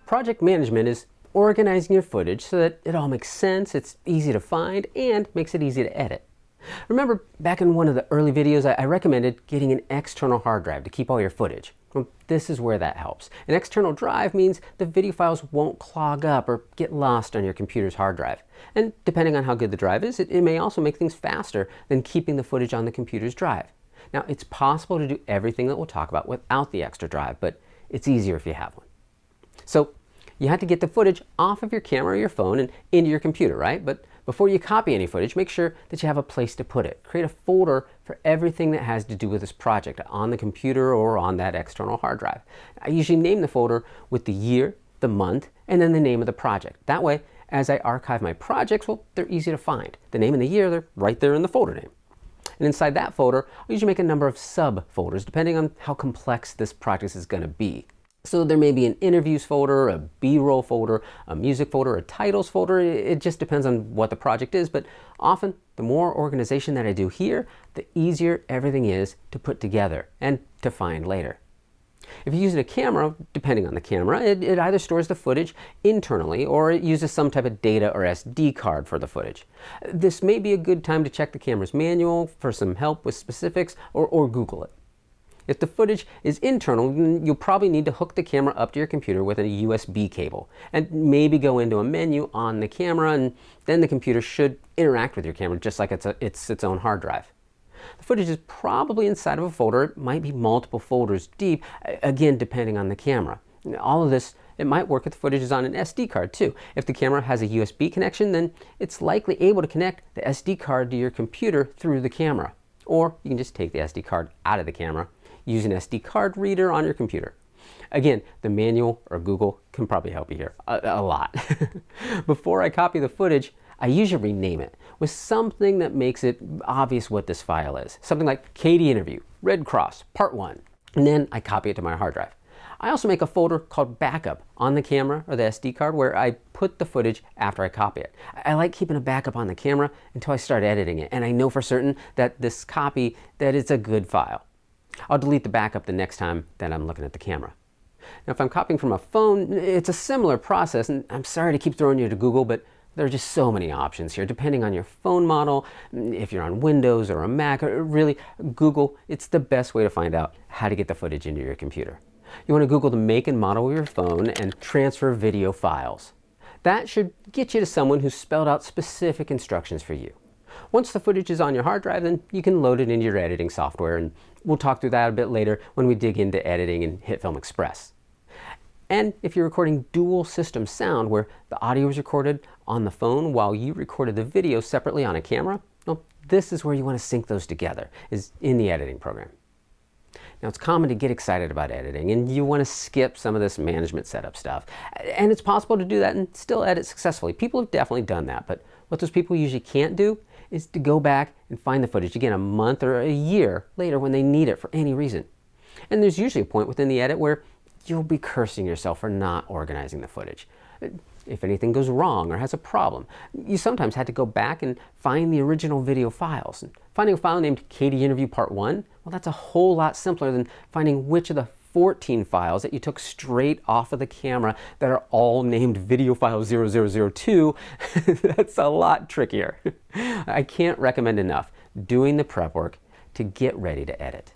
Project management is organizing your footage so that it all makes sense, it's easy to find, and makes it easy to edit. Remember back in one of the early videos I recommended getting an external hard drive to keep all your footage. Well, this is where that helps. An external drive means the video files won't clog up or get lost on your computer's hard drive. And depending on how good the drive is, it may also make things faster than keeping the footage on the computer's drive. Now, it's possible to do everything that we'll talk about without the extra drive, but it's easier if you have one. So you have to get the footage off of your camera or your phone and into your computer, right? But before you copy any footage, make sure that you have a place to put it. Create a folder for everything that has to do with this project on the computer or on that external hard drive. I usually name the folder with the year, the month, and then the name of the project. That way, as I archive my projects, well, they're easy to find. The name and the year, they're right there in the folder name. And inside that folder, I usually make a number of subfolders depending on how complex this project is going to be. So there may be an interviews folder, a B-roll folder, a music folder, a titles folder. It just depends on what the project is, but often the more organization that I do here, the easier everything is to put together and to find later. If you're using a camera, depending on the camera, it either stores the footage internally or it uses some type of data or SD card for the footage. This may be a good time to check the camera's manual for some help with specifics or Google it. If the footage is internal, you'll probably need to hook the camera up to your computer with a USB cable and maybe go into a menu on the camera, and then the computer should interact with your camera just like it's its own hard drive. The footage is probably inside of a folder. It might be multiple folders deep, again depending on the camera. All of this, it might work if the footage is on an SD card too. If the camera has a USB connection, then it's likely able to connect the SD card to your computer through the camera. Or you can just take the SD card out of the camera, use an SD card reader on your computer. Again, the manual or Google can probably help you here a lot. Before I copy the footage, I usually rename it with something that makes it obvious what this file is. Something like Katie Interview, Red Cross, Part 1. And then I copy it to my hard drive. I also make a folder called Backup on the camera or the SD card where I put the footage after I copy it. I like keeping a backup on the camera until I start editing it, and I know for certain that this copy, that it's a good file. I'll delete the backup the next time that I'm looking at the camera. Now, if I'm copying from a phone, it's a similar process, and I'm sorry to keep throwing you to Google, but there are just so many options here, depending on your phone model, if you're on Windows or a Mac, or really, Google, it's the best way to find out how to get the footage into your computer. You want to Google the make and model of your phone and transfer video files. That should get you to someone who's spelled out specific instructions for you. Once the footage is on your hard drive, then you can load it into your editing software, and we'll talk through that a bit later when we dig into editing in HitFilm Express. And if you're recording dual system sound where the audio is recorded on the phone while you recorded the video separately on a camera, well, this is where you want to sync those together, is in the editing program. Now, it's common to get excited about editing and you want to skip some of this management setup stuff. And it's possible to do that and still edit successfully. People have definitely done that, but what those people usually can't do is to go back and find the footage again a month or a year later when they need it for any reason. And there's usually a point within the edit where you'll be cursing yourself for not organizing the footage. If anything goes wrong or has a problem, you sometimes had to go back and find the original video files. And finding a file named Katie Interview Part 1, well, that's a whole lot simpler than finding which of the 14 files that you took straight off of the camera that are all named video file 0002. That's a lot trickier. I can't recommend enough doing the prep work to get ready to edit.